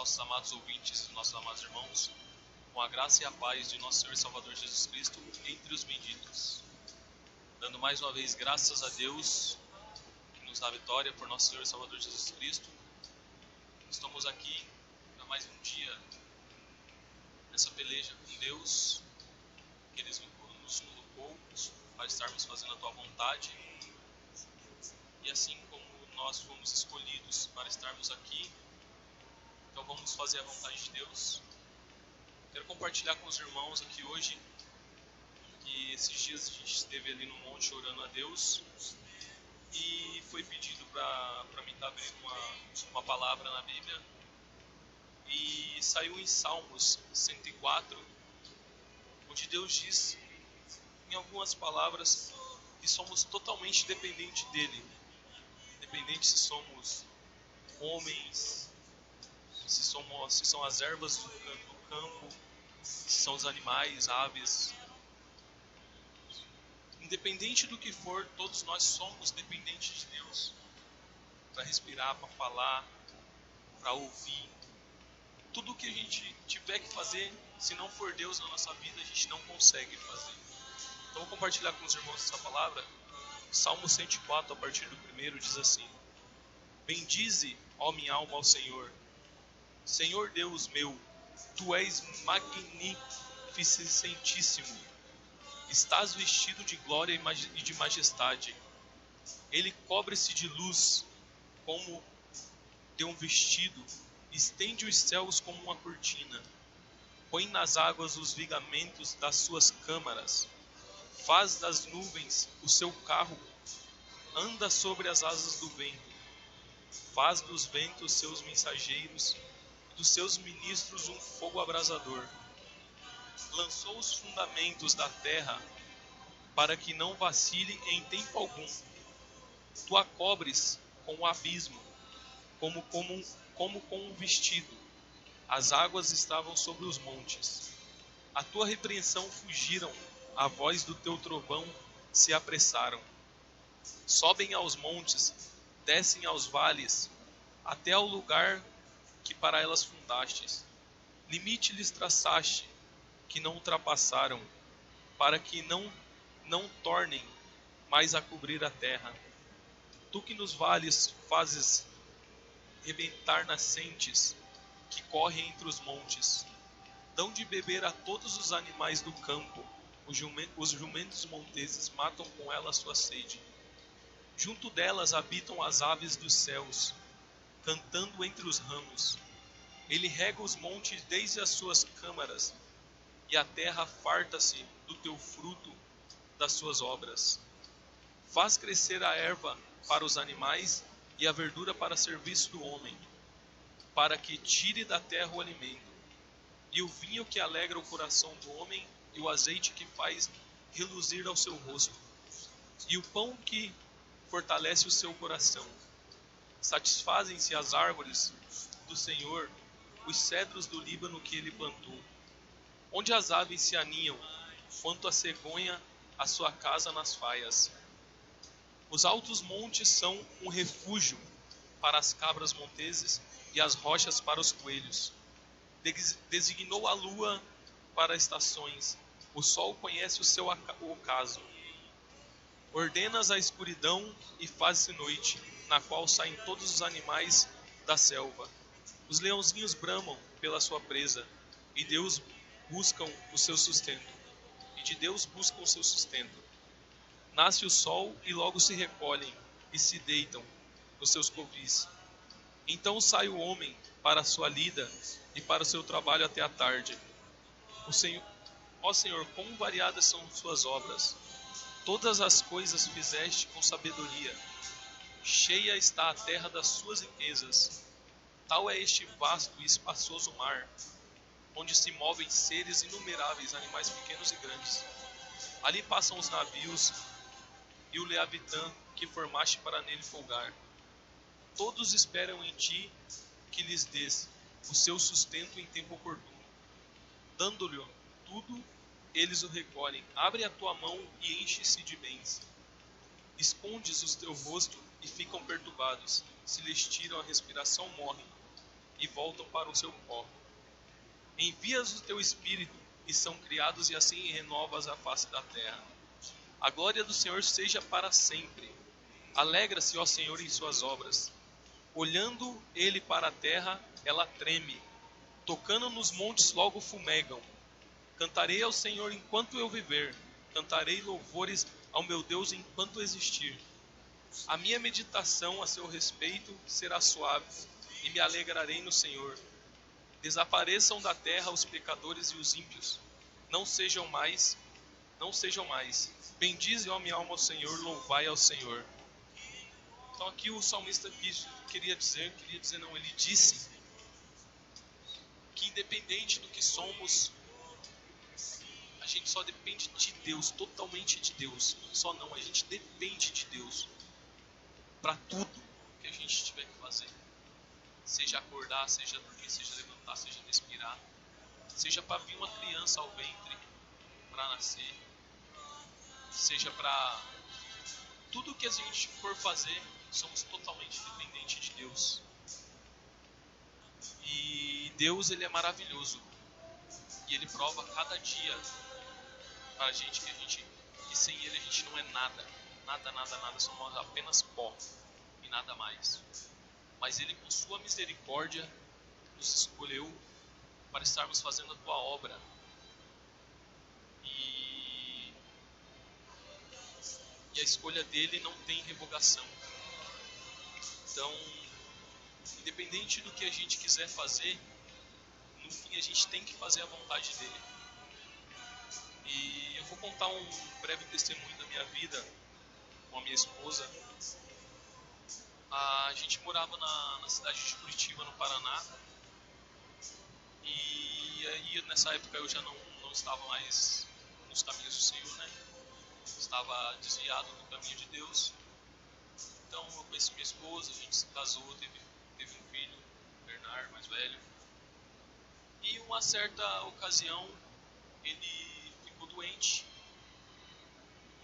nossos amados ouvintes e nossos amados irmãos, com a graça e a paz de nosso Senhor e Salvador Jesus Cristo entre os benditos. Dando mais uma vez graças a Deus, que nos dá vitória por nosso Senhor e Salvador Jesus Cristo. Estamos aqui para mais um dia nessa peleja com Deus, que Ele nos colocou para estarmos fazendo a Tua vontade. E assim como nós fomos escolhidos para estarmos aqui, então vamos fazer a vontade de Deus. Quero compartilhar com os irmãos aqui hoje que esses dias a gente esteve ali no monte orando a Deus e foi pedido para mim estar abrindo uma palavra na Bíblia, e saiu em Salmos 104, onde Deus diz em algumas palavras que somos totalmente dependentes dele, independente se somos homens, se são as ervas do campo, se são os animais, aves. Independente do que for, todos nós somos dependentes de Deus para respirar, para falar, para ouvir. Tudo o que a gente tiver que fazer, se não for Deus na nossa vida, a gente não consegue fazer. Então vou compartilhar com os irmãos essa palavra. Salmo 104, a partir do 1, diz assim: Bendize, ó minha alma, ao Senhor. Senhor Deus meu, Tu és magnificentíssimo. Estás vestido de glória e de majestade. Ele cobre-se de luz como de um vestido, estende os céus como uma cortina. Põe nas águas os vigamentos das suas câmaras. Faz das nuvens o seu carro, anda sobre as asas do vento. Faz dos ventos seus mensageiros, dos seus ministros um fogo abrasador. Lançou os fundamentos da terra, para que não vacile em tempo algum. Tu a cobres com o abismo, como com um vestido. As águas estavam sobre os montes. A tua repreensão fugiram, a voz do teu trovão se apressaram. Sobem aos montes, descem aos vales, até ao lugar que para elas fundastes. Limite lhes traçaste, que não ultrapassaram, para que não tornem mais a cobrir a terra. Tu que nos vales fazes rebentar nascentes, que correm entre os montes. Dão de beber a todos os animais do campo, os jumentos monteses matam com ela a sua sede. Junto delas habitam as aves dos céus, cantando entre os ramos. Ele rega os montes desde as suas câmaras, e a terra farta-se do teu fruto, das suas obras. Faz crescer a erva para os animais e a verdura para serviço do homem, para que tire da terra o alimento, e o vinho que alegra o coração do homem, e o azeite que faz reluzir ao seu rosto, e o pão que fortalece o seu coração. Satisfazem-se as árvores do Senhor, os cedros do Líbano que ele plantou, onde as aves se aninham, quanto a cegonha a sua casa nas faias. Os altos montes são um refúgio para as cabras monteses e as rochas para os coelhos. Designou a lua para estações, o sol conhece o seu ocaso. Ordenas a escuridão e faz-se noite, na qual saem todos os animais da selva. Os leãozinhos bramam pela sua presa, e Deus buscam o seu sustento. E de Deus buscam o seu sustento. Nasce o sol e logo se recolhem e se deitam nos seus covis. Então sai o homem para a sua lida e para o seu trabalho até a tarde. Ó Senhor, quão variadas são suas obras! Todas as coisas fizeste com sabedoria. Cheia está a terra das suas riquezas. Tal é este vasto e espaçoso mar, onde se movem seres inumeráveis, animais pequenos e grandes. Ali passam os navios e o Leviatã que formaste para nele folgar. Todos esperam em ti que lhes dês o seu sustento em tempo oportuno. Dando-lhe tudo, eles o recolhem. Abre a tua mão e enche-se de bens. Escondes o teu rosto e ficam perturbados. Se lhes tiram a respiração, morrem. e voltam para o seu pó. Envias o teu espírito e são criados, e assim renovas a face da terra. A glória do Senhor seja para sempre. Alegra-se, ó Senhor, em suas obras. Olhando ele para a terra, ela treme. Tocando nos montes, logo fumegam. Cantarei ao Senhor enquanto eu viver. Cantarei louvores ao meu Deus enquanto existir. A minha meditação a seu respeito será suave, e me alegrarei no Senhor. Desapareçam da terra os pecadores e os ímpios. Não sejam mais, não sejam mais. Bendize, ó minha alma, ao Senhor, louvai ao Senhor. Então aqui o salmista queria dizer não, ele disse que independente do que somos, a gente só depende de Deus, totalmente de Deus. Só não, a gente depende de Deus para tudo que a gente tiver que fazer. Seja acordar, seja dormir, seja levantar, seja respirar, seja para vir uma criança ao ventre, para nascer, seja para tudo que a gente for fazer, somos totalmente dependentes de Deus. E Deus, ele é maravilhoso, e ele prova cada dia para a gente que sem ele a gente não é nada, nada, somos apenas pó e nada mais. Mas ele, com sua misericórdia, nos escolheu para estarmos fazendo a tua obra. E a escolha dele não tem revogação. Então, independente do que a gente quiser fazer, no fim a gente tem que fazer a vontade dele. E eu vou contar um breve testemunho da minha vida com a minha esposa. A gente morava na cidade de Curitiba, no Paraná. E aí nessa época eu já não estava mais nos caminhos do Senhor, né? Estava desviado do caminho de Deus. Então eu conheci minha esposa, a gente se casou, teve um filho, Bernardo, mais velho. E uma certa ocasião ele ficou doente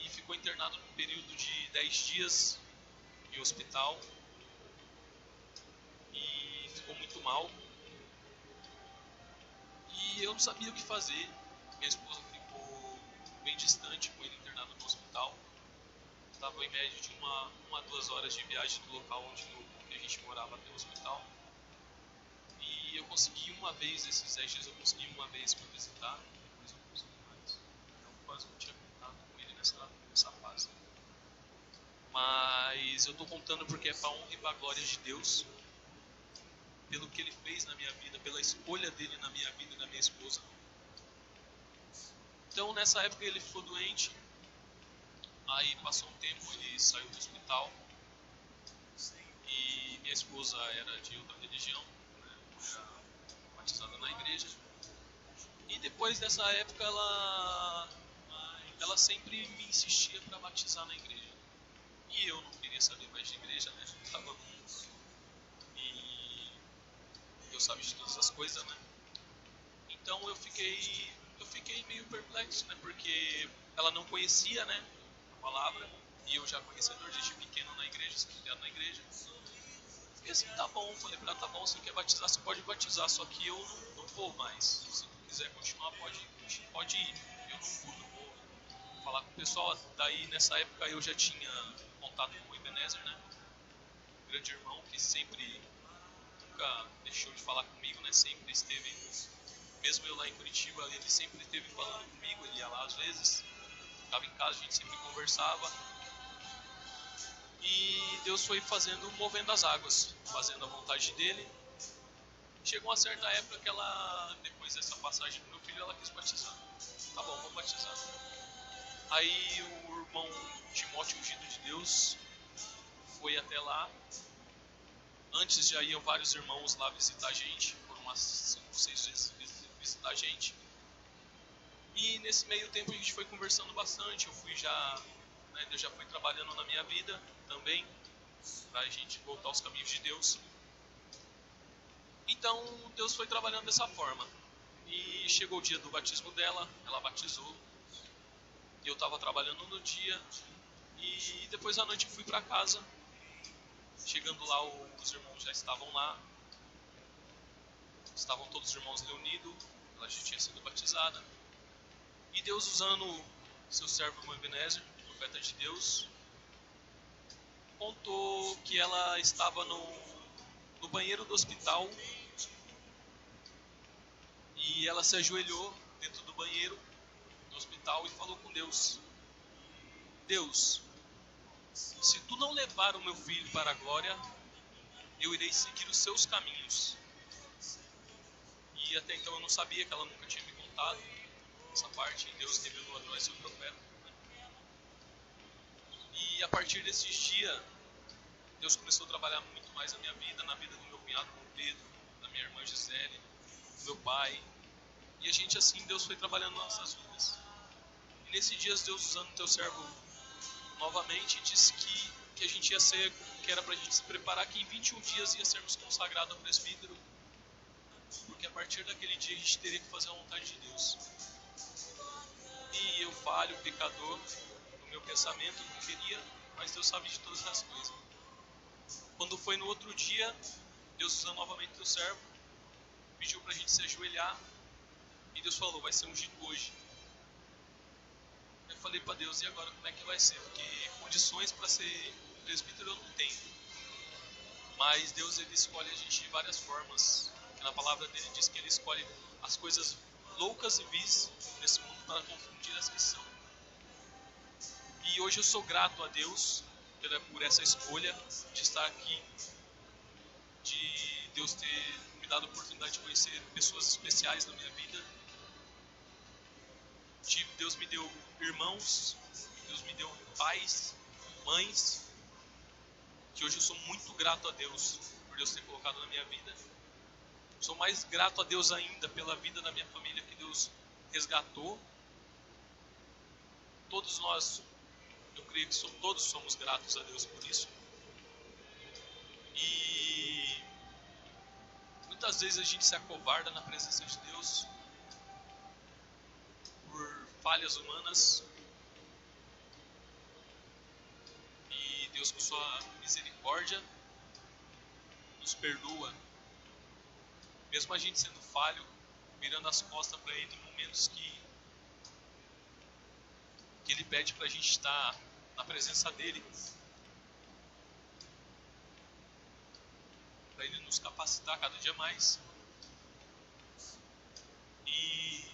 e ficou internado num período de 10 dias em hospital. E ficou muito mal. E eu não sabia o que fazer. Minha esposa ficou bem distante com ele internado no hospital. Estava em média de uma a 2 horas de viagem do local onde a gente morava até o hospital. E eu consegui uma vez, esses 10 dias eu consegui uma vez para visitar, depois eu não consegui mais. Então quase não tinha contato com ele nessa fase. Mas eu estou contando porque é para a honra e para a glória de Deus, pelo que ele fez na minha vida, pela escolha dele na minha vida e na minha esposa. Então nessa época ele ficou doente. Aí passou um tempo, ele saiu do hospital. E minha esposa era de outra religião, né? Era batizada na igreja. E depois dessa época ela sempre me insistia para batizar na igreja. E eu não queria saber mais de igreja, né? E Deus sabe de todas as coisas, né? Então eu fiquei meio perplexo, né? Porque ela não conhecia, né, a palavra, e eu já conhecedor desde pequeno na igreja, sempre criado na igreja. E assim, tá bom, falei pra ela, tá bom, se você quer batizar, você pode batizar, só que eu não vou mais. Se você quiser continuar, pode ir. Eu não vou falar com o pessoal. Daí nessa época eu já tinha contato com o Ebenezer, né? Um grande irmão que sempre nunca deixou de falar comigo, né? Sempre esteve, mesmo eu lá em Curitiba, ele sempre esteve falando comigo, ele ia lá às vezes, ficava em casa, a gente sempre conversava. E Deus foi movendo as águas, fazendo a vontade dele. Chegou uma certa época que ela, depois dessa passagem do meu filho, ela quis batizar. Tá bom, vou batizar. Aí o irmão Timóteo, ungido de Deus, foi até lá. Antes já iam vários irmãos lá visitar a gente, foram umas 5 ou 6 vezes visitar a gente. E nesse meio tempo a gente foi conversando bastante. Deus já foi trabalhando na minha vida também, para a gente voltar aos caminhos de Deus. Então Deus foi trabalhando dessa forma. E chegou o dia do batismo dela, ela batizou. Eu estava trabalhando no dia. E depois à noite eu fui para casa. Chegando lá, os irmãos já estavam lá. estavam todos os irmãos reunidos, ela já tinha sido batizada. E Deus, usando seu servo irmão Ebenezer, profeta de Deus, contou que ela estava no banheiro do hospital e ela se ajoelhou dentro do banheiro do hospital e falou com Deus: Deus, se tu não levar o meu filho para a glória, eu irei seguir os seus caminhos. E até então eu não sabia, que ela nunca tinha me contado essa parte, e Deus revelou através do seu profeta. E a partir desses dias, Deus começou a trabalhar muito mais na minha vida, na vida do meu cunhado Pedro, da minha irmã Gisele, do meu pai. E a gente assim, Deus foi trabalhando nas nossas vidas. E nesses dias, Deus, usando o teu servo novamente, disse que a gente ia ser, que era pra gente se preparar, que em 21 dias ia sermos consagrados ao presbítero, porque a partir daquele dia a gente teria que fazer a vontade de Deus. E eu falho, pecador, no meu pensamento, não queria, mas Deus sabe de todas as coisas. Quando foi no outro dia, Deus, usando novamente o teu servo, pediu pra gente se ajoelhar, e Deus falou: vai ser ungido hoje. Eu falei para Deus: e agora como é que vai ser? Porque condições para ser presbítero eu não tenho. Mas Deus, ele escolhe a gente de várias formas. Porque na palavra dele diz que ele escolhe as coisas loucas e vis desse mundo para confundir as que são. E hoje eu sou grato a Deus por essa escolha de estar aqui, de Deus ter me dado a oportunidade de conhecer pessoas especiais na minha vida. Deus me deu irmãos, Deus me deu pais, mães, que hoje eu sou muito grato a Deus por Deus ter colocado na minha vida. Sou mais grato a Deus ainda pela vida da minha família que Deus resgatou. Todos nós, eu creio que todos somos gratos a Deus por isso. E muitas vezes a gente se acovarda na presença de Deus por falhas humanas. E Deus, com sua misericórdia, nos perdoa. Mesmo a gente sendo falho, virando as costas para Ele em momentos que Ele pede para a gente estar na presença dEle, para Ele nos capacitar cada dia mais. E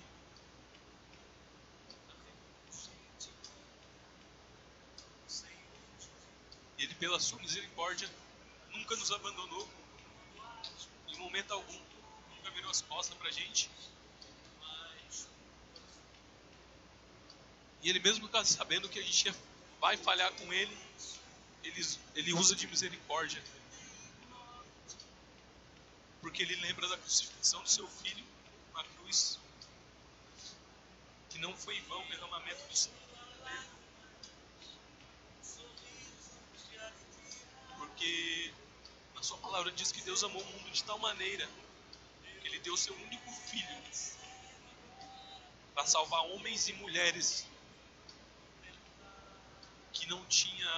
Ele, pela sua misericórdia, nunca nos abandonou, em momento algum, nunca virou as costas para a gente. E Ele, mesmo sabendo que a gente vai falhar com Ele, Ele usa de misericórdia, porque Ele lembra da crucifixão do seu Filho na cruz, que não foi em vão o derramamento do sangue dele, porque na sua palavra diz que Deus amou o mundo de tal maneira que Ele deu seu único Filho para salvar homens e mulheres que não tinha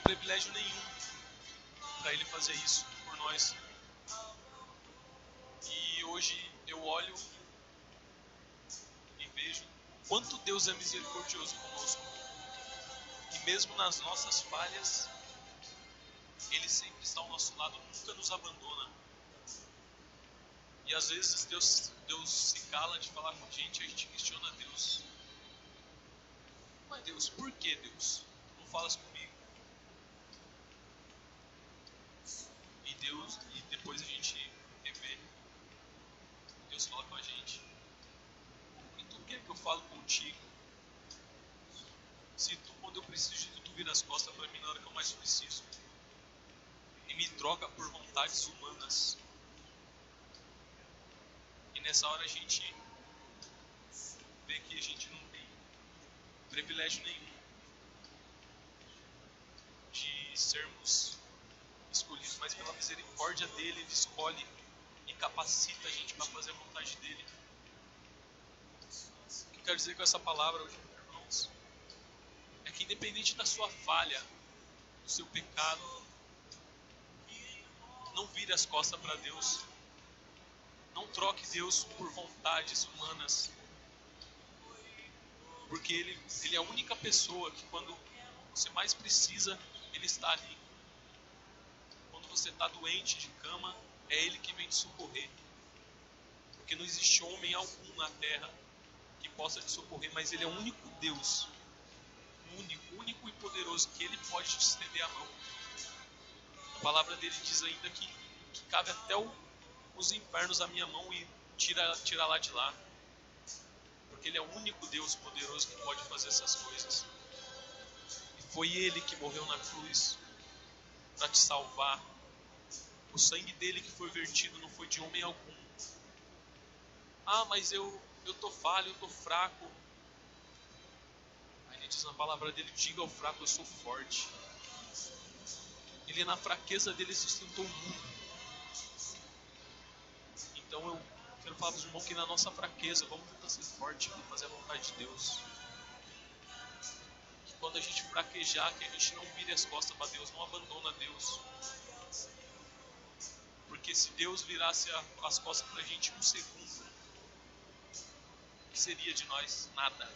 privilégio nenhum para Ele fazer isso por nós. E hoje eu olho e vejo quanto Deus é misericordioso conosco, e mesmo nas nossas falhas Ele sempre está ao nosso lado, nunca nos abandona. E às vezes Deus se cala de falar com a gente questiona Deus: mas Deus, por que Deus? Tu não falas comigo? E depois a gente revê, Deus fala com a gente: e tu quer que eu falo contigo? Se tu, quando eu preciso de tu vira as costas para mim na hora que eu mais preciso, e me troca por vontades humanas. E nessa hora a gente vê que a gente não tem privilégio nenhum de sermos escolhidos, mas pela misericórdia dele, ele escolhe e capacita a gente para fazer a vontade dele. eu quero dizer com essa palavra hoje, irmãos, é que independente da sua falha, do seu pecado, não vire as costas para Deus. Não troque Deus por vontades humanas. Porque Ele é a única pessoa que quando você mais precisa, Ele está ali. Quando você está doente de cama, é Ele que vem te socorrer. Porque não existe homem algum na terra que possa te socorrer, mas Ele é o único Deus, único e poderoso, que Ele pode te estender a mão. A palavra dele diz ainda que cabe até os infernos à minha mão e tira lá de lá. Porque Ele é o único Deus poderoso que pode fazer essas coisas. E foi Ele que morreu na cruz para te salvar. O sangue dele que foi vertido não foi de homem algum. Ah, mas eu tô falho, eu tô fraco. Aí ele diz na palavra dele: diga ao fraco, eu sou forte. Ele na fraqueza dele sustentou o mundo. Então eu quero falar para os irmãos que na nossa fraqueza vamos tentar ser forte, vamos fazer a vontade de Deus. Que quando a gente fraquejar, que a gente não vire as costas para Deus, não abandona Deus. Porque se Deus virasse as costas para a gente um segundo, o que seria de nós? Nada.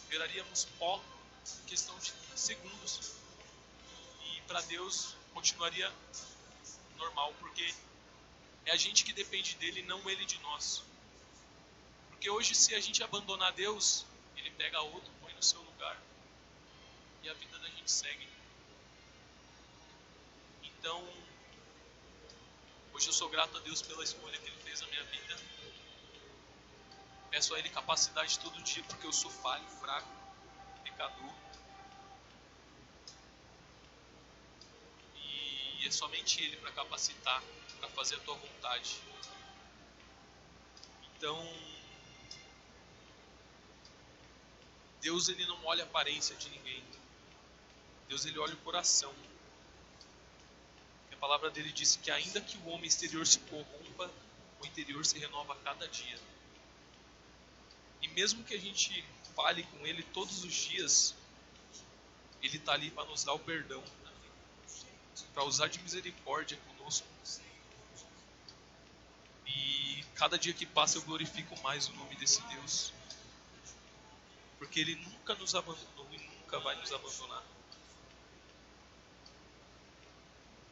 Viraríamos pó em questão de segundos. E para Deus continuaria normal, porque é a gente que depende dele, não ele de nós. Porque hoje, se a gente abandonar Deus, ele pega outro, põe no seu lugar, e a vida da gente segue. Então, hoje eu sou grato a Deus pela escolha que ele fez na minha vida. Peço a ele capacidade todo dia, porque eu sou falho, fraco, pecador. E é somente ele para capacitar, para fazer a tua vontade. Então, Deus ele não olha a aparência de ninguém. Deus ele olha o coração. A palavra dele diz que ainda que o homem exterior se corrompa, o interior se renova a cada dia. E mesmo que a gente fale com ele todos os dias, ele está ali para nos dar o perdão, para usar de misericórdia conosco. E cada dia que passa eu glorifico mais o nome desse Deus, porque ele nunca nos abandonou e nunca vai nos abandonar.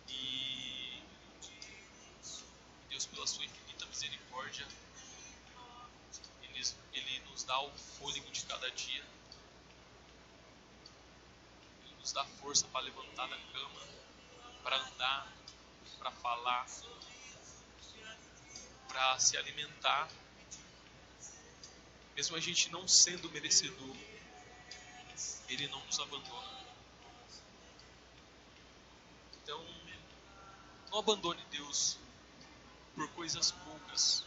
E Deus, pela sua infinita misericórdia, ele nos dá o fôlego de cada dia. Ele nos dá força para levantar da cama, para andar, para falar, para se alimentar. Mesmo a gente não sendo merecedor, ele não nos abandona. Então, não abandone Deus por coisas poucas,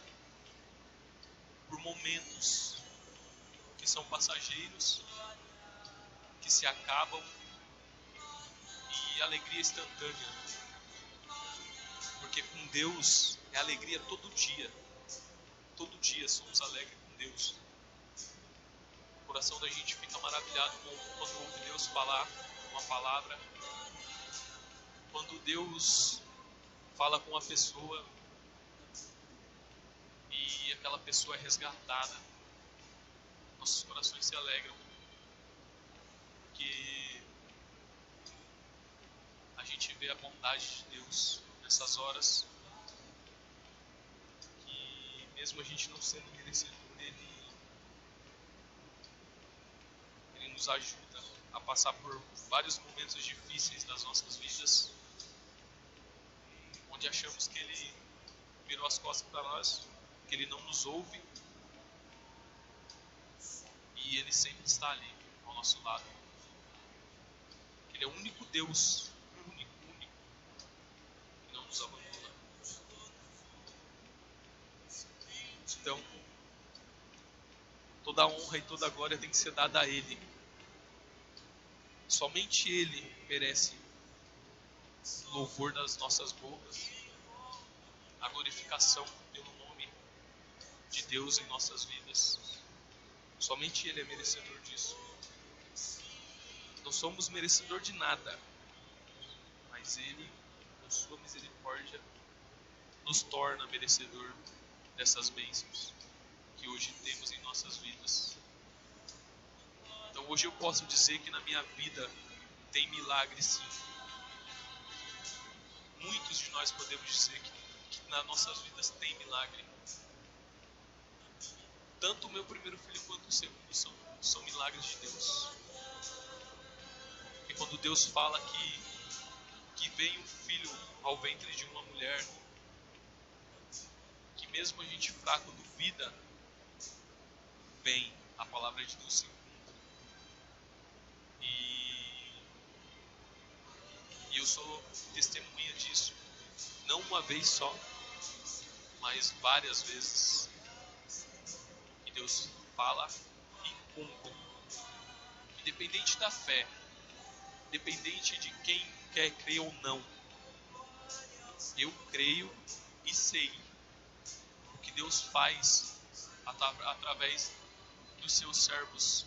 por momentos que são passageiros, que se acabam, e alegria instantânea. Porque com Deus é alegria todo dia. Todo dia somos alegres com Deus. O coração da gente fica maravilhado quando ouve Deus falar uma palavra. Quando Deus fala com uma pessoa e aquela pessoa é resgatada, nossos corações se alegram. Porque a gente vê a bondade de Deus nessas horas, que mesmo a gente não sendo merecedor dele, ele nos ajuda a passar por vários momentos difíceis das nossas vidas, onde achamos que ele virou as costas para nós, que ele não nos ouve, e ele sempre está ali ao nosso lado. Ele é o único Deus, único, que não nos abandona. Então, toda a honra e toda a glória tem que ser dada a ele. Somente ele merece o louvor das nossas bocas, a glorificação pelo nome de Deus em nossas vidas. Somente Ele é merecedor disso. Não somos merecedor de nada, mas Ele, com sua misericórdia, nos torna merecedor dessas bênçãos que hoje temos em nossas vidas. Então hoje eu posso dizer que na minha vida tem milagre, sim. Muitos de nós podemos dizer que nas nossas vidas tem milagre. Tanto o meu primeiro filho quanto o segundo são milagres de Deus. E quando Deus fala que vem um filho ao ventre de uma mulher, que mesmo a gente fraco duvida, vem, a palavra de Deus se cumpre. E eu sou testemunha disso. Não uma vez só, mas várias vezes. Que Deus fala e cumpre. Independente da fé, independente de quem quer crer ou não, eu creio e sei o que Deus faz através dos seus servos,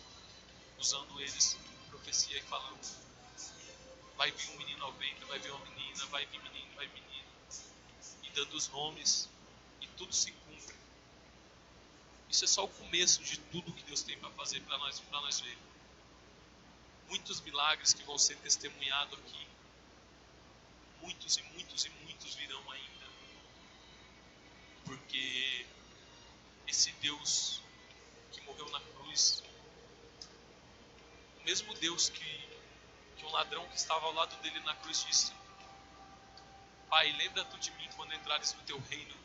usando eles em profecia e falando: vai vir um menino ao ventre, vai vir uma menina, vai vir menino, vai vir menina, e dando os nomes, e tudo se cumpre. Isso é só o começo de tudo que Deus tem para fazer para nós ver. Muitos milagres que vão ser testemunhados aqui. Muitos e muitos e muitos virão ainda. Porque esse Deus que morreu na cruz, o mesmo Deus que um ladrão que estava ao lado dele na cruz disse: Pai, lembra tu de mim quando entrares no teu reino.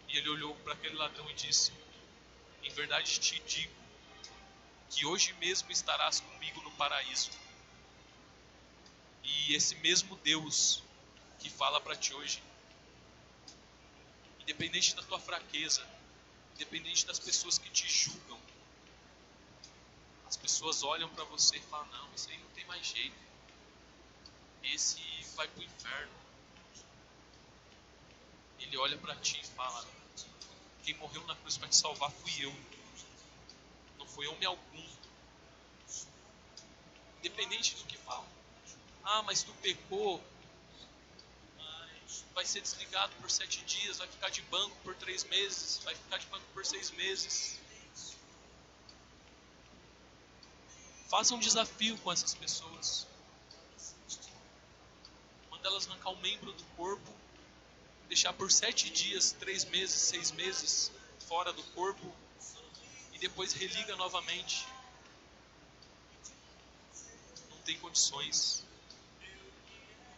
E ele olhou para aquele ladrão e disse: em verdade te digo que hoje mesmo estarás comigo no paraíso. E esse mesmo Deus que fala para ti hoje, independente da tua fraqueza, independente das pessoas que te julgam, as pessoas olham para você e falam: não, isso aí não tem mais jeito, esse vai para o inferno. Ele olha para ti e fala: quem morreu na cruz para te salvar fui eu, não foi homem algum. Independente do que falam. Ah, mas tu pecou, vai ser desligado por 7 dias, vai ficar de banco por 3 meses, vai ficar de banco por 6 meses. Faça um desafio com essas pessoas. Manda elas arrancar um membro do corpo, deixar por 7 dias, 3 meses, 6 meses fora do corpo e depois religa novamente. Não tem condições.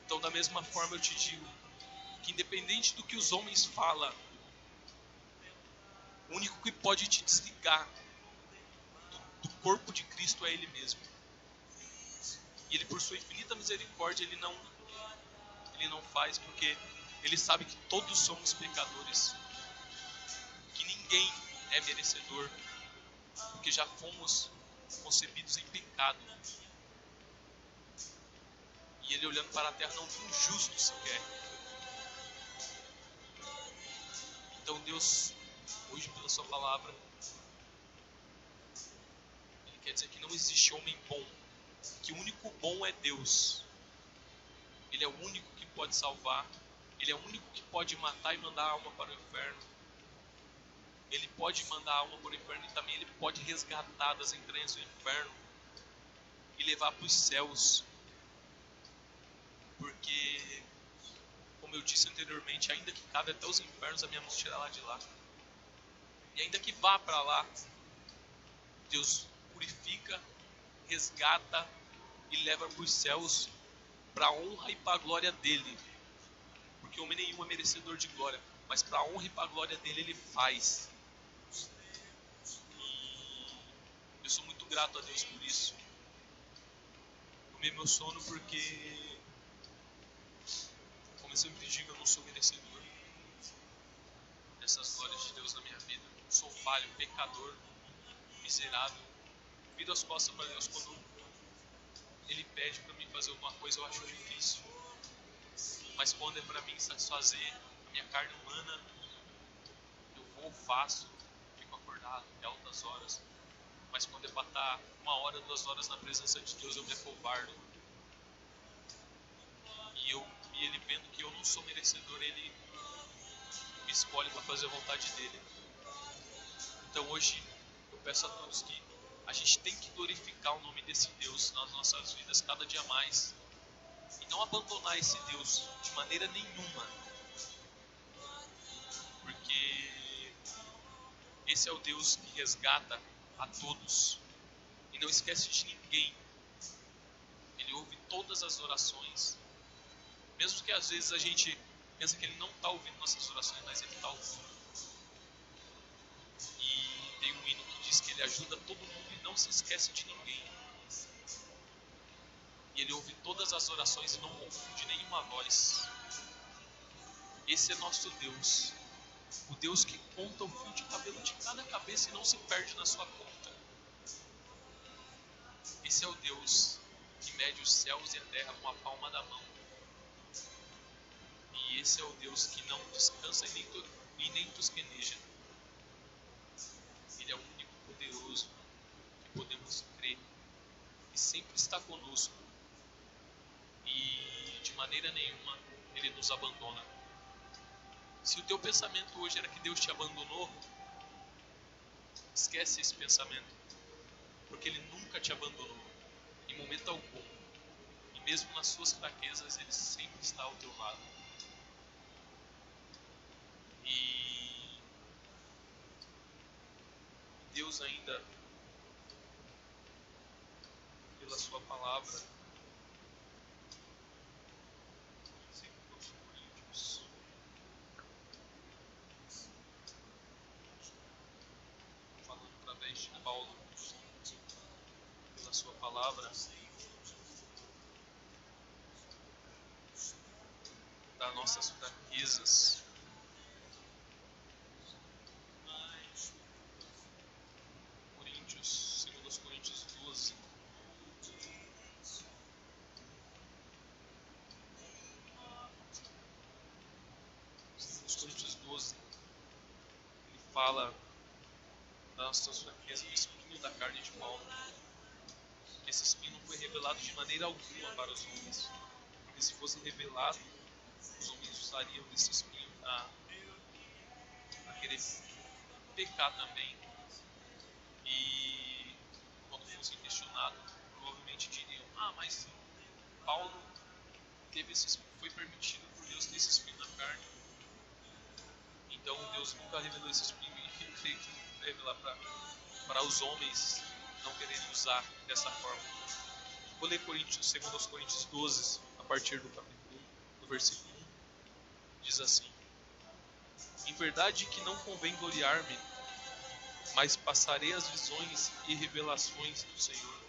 Então, da mesma forma, eu te digo que independente do que os homens falam, o único que pode te desligar do corpo de Cristo é Ele mesmo. E Ele, por sua infinita misericórdia, Ele não faz, porque Ele sabe que todos somos pecadores, que ninguém é merecedor, porque já fomos concebidos em pecado. E Ele, olhando para a terra, não viu um justo sequer. Então Deus, hoje pela sua palavra, Ele quer dizer que não existe homem bom, que o único bom é Deus. Ele é o único que pode salvar, Ele é o único que pode matar e mandar a alma para o inferno. Ele pode mandar a alma para o inferno e também Ele pode resgatar das entranhas do inferno e levar para os céus. Porque, como eu disse anteriormente, ainda que cabe até os infernos, a minha mão tirar lá de lá. E ainda que vá para lá, Deus purifica, resgata e leva para os céus, para a honra e para a glória dele. Porque homem nenhum é merecedor de glória, mas para a honra e para a glória dele, Ele faz. E eu sou muito grato a Deus por isso. Tomei meu sono porque, como eu sempre digo, eu não sou merecedor dessas glórias de Deus na minha vida. Sou falho, pecador, miserável. Viro as costas para Deus quando Ele pede para mim fazer alguma coisa, eu acho difícil. Mas quando é para mim satisfazer a minha carne humana, eu vou, faço, fico acordado. orar até altas horas, mas quando é para estar 1 hora, 2 horas na presença de Deus, eu me acovardo. E ele vendo que eu não sou merecedor, ele me escolhe para fazer a vontade dele. Então hoje eu peço a todos que a gente tem que glorificar o nome desse Deus nas nossas vidas cada dia mais. E não abandonar esse Deus de maneira nenhuma. Porque esse é o Deus que resgata a todos. E não esquece de ninguém. Ele ouve todas as orações. Mesmo que às vezes a gente pensa que ele não está ouvindo nossas orações, mas ele está ouvindo. E tem um hino que diz que ele ajuda todo mundo e não se esquece de ninguém. E ele ouve todas as orações e não confunde nenhuma voz. Esse é nosso Deus. O Deus que conta o fio de cabelo de cada cabeça e não se perde na sua conta. Esse é o Deus que mede os céus e a terra com a palma da mão. E esse é o Deus que não descansa e nem tosqueneja. Ele é o único poderoso que podemos crer. E sempre está conosco. E de maneira nenhuma ele nos abandona. Se o teu pensamento hoje era que Deus te abandonou, esquece esse pensamento. Porque ele nunca te abandonou. Em momento algum. E mesmo nas suas fraquezas, ele sempre está ao teu lado. E Deus ainda, pela sua palavra, segundo aos Coríntios, falando através de Paulo, pela sua palavra, das nossas fraquezas. Segundo aos Coríntios 12. Segundo aos Coríntios 12, ele fala das nossas fraquezas, do espinho da carne de Paulo. Que esse espinho não foi revelado de maneira alguma para os homens. Porque se fosse revelado, os homens usariam desse espinho a querer pecar também. E quando fossem questionados, provavelmente diriam: mas Paulo teve foi permitido por Deus ter esse espinho na carne. Então Deus nunca revelou esse espinho e creio que não vai revelar para os homens não quererem usar dessa forma. Vou ler segundo aos Coríntios 12, a partir do capítulo 1, do versículo 1. Diz assim: Em verdade que não convém gloriar-me, mas passarei as visões e revelações do Senhor.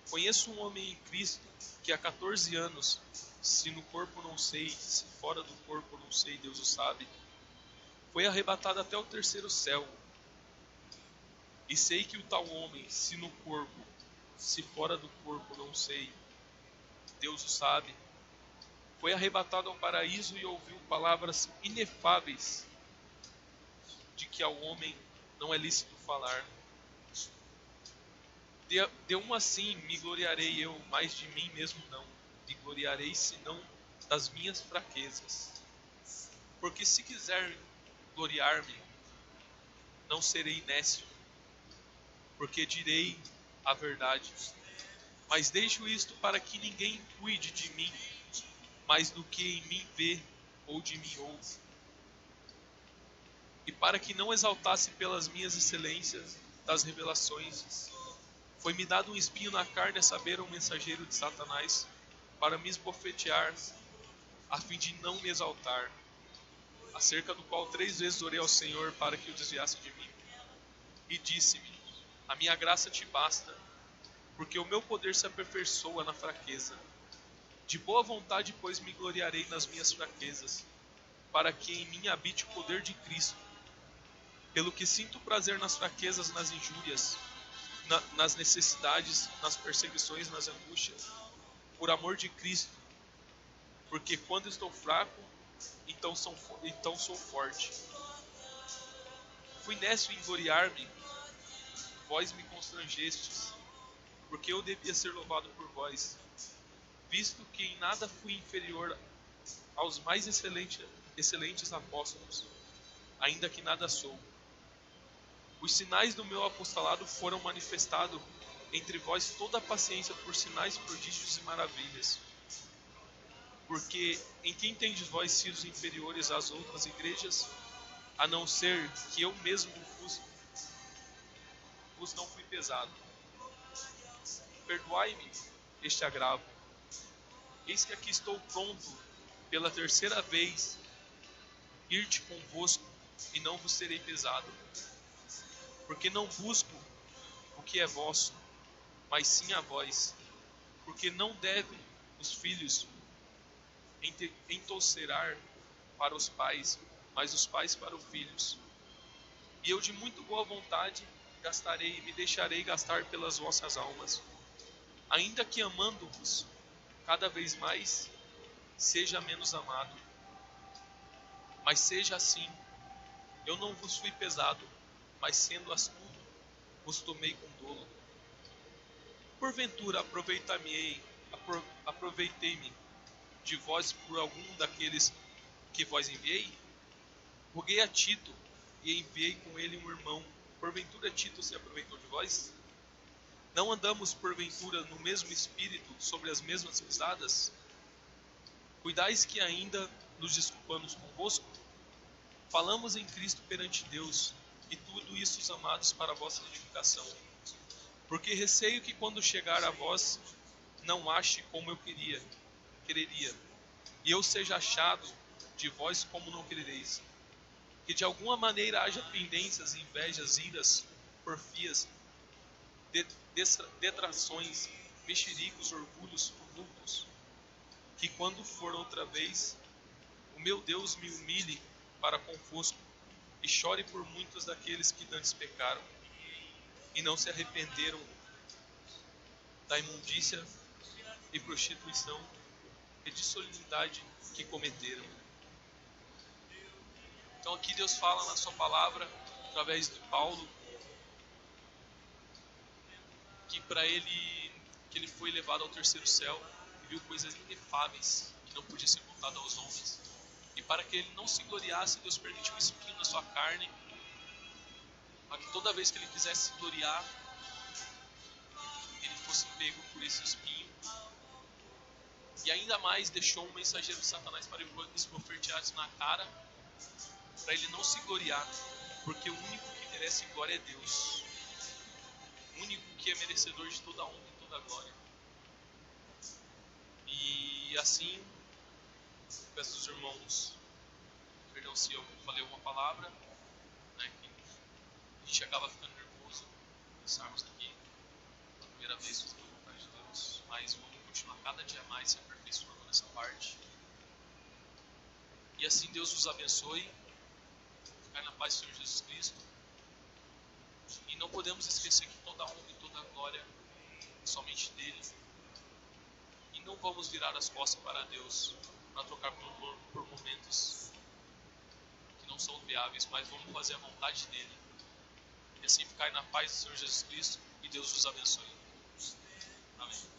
Conheço um homem em Cristo que há 14 anos, se no corpo não sei, se fora do corpo não sei, Deus o sabe, foi arrebatado até o terceiro céu. E sei que o tal homem, se no corpo, se fora do corpo não sei, Deus o sabe, foi arrebatado ao paraíso e ouviu palavras inefáveis de que ao homem não é lícito falar. De um assim me gloriarei eu, mas de mim mesmo não. Me gloriarei senão das minhas fraquezas. Porque se quiser gloriar-me, não serei nécio, porque direi a verdade. Mas deixo isto para que ninguém cuide de mim, mais do que em mim vê ou de mim ouve. E para que não exaltasse pelas minhas excelências das revelações, foi-me dado um espinho na carne, a saber, um mensageiro de Satanás, para me esbofetear, a fim de não me exaltar, acerca do qual 3 vezes orei ao Senhor para que o desviasse de mim. E disse-me: a minha graça te basta, porque o meu poder se aperfeiçoa na fraqueza. De boa vontade, pois, me gloriarei nas minhas fraquezas, para que em mim habite o poder de Cristo. Pelo que sinto prazer nas fraquezas, nas injúrias, nas necessidades, nas perseguições, nas angústias, por amor de Cristo. Porque quando estou fraco, então sou forte. fui nécio em gloriar-me, vós me constrangestes, porque eu devia ser louvado por vós, visto que em nada fui inferior aos mais excelentes apóstolos, ainda que nada sou. Os sinais do meu apostolado foram manifestados entre vós toda a paciência por sinais, prodígios e maravilhas. Porque em quem tendes vós sido inferiores às outras igrejas, a não ser que eu mesmo vos não fui pesado? Perdoai-me este agravo. Eis que aqui estou pronto, pela terceira vez, ir-te convosco, e não vos serei pesado. Porque não busco o que é vosso, mas sim a vós. Porque não devem os filhos entulcerar para os pais, mas os pais para os filhos. E eu de muito boa vontade gastarei e me deixarei gastar pelas vossas almas, ainda que amando-vos cada vez mais, seja menos amado. Mas seja assim, eu não vos fui pesado, mas sendo astuto, vos tomei com dolo. Porventura aproveitei-me de vós por algum daqueles que vós enviei? Roguei a Tito e enviei com ele um irmão. Porventura Tito se aproveitou de vós? Não andamos porventura no mesmo espírito, sobre as mesmas pisadas? Cuidais que ainda nos desculpamos convosco? Falamos em Cristo perante Deus, e tudo isso, os amados, para a vossa edificação. Porque receio que quando chegar a vós, não ache como eu quereria, e eu seja achado de vós como não querereis. Que de alguma maneira haja pendências, invejas, iras, porfias, detrações, mexericos, orgulhos, tumultos. Que quando for outra vez, o meu Deus me humilhe para convosco, e chore por muitos daqueles que dantes pecaram, e não se arrependeram da imundícia e prostituição e de solenidade que cometeram. Então aqui Deus fala na sua palavra, através de Paulo, que para ele, que ele foi levado ao terceiro céu e viu coisas inefáveis que não podiam ser contadas aos homens. E para que ele não se gloriasse, Deus permitiu um espinho na sua carne, para que toda vez que ele quisesse se gloriar, ele fosse pego por esse espinho. E ainda mais deixou um mensageiro de Satanás para esbofetear na cara, para ele não se gloriar, porque o único que merece glória é Deus. O único que é merecedor de toda a honra e toda a glória. E assim, peço aos irmãos, perdão se eu falei uma palavra, né, que a gente acaba ficando nervoso, pensarmos aqui, pela primeira vez fiz pela vontade de Deus, mas vamos continuar cada dia mais se aperfeiçoando nessa parte. E assim Deus os abençoe, ficar na paz do Senhor Jesus Cristo. E não podemos esquecer que toda a honra e toda a glória é somente dele. E não vamos virar as costas para Deus para trocar por momentos que não são viáveis, mas vamos fazer a vontade dele. E assim ficar na paz do Senhor Jesus Cristo, e Deus os abençoe. Amém.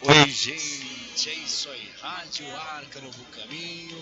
Oi, gente, é isso aí, Rádio Arca Novo Caminho,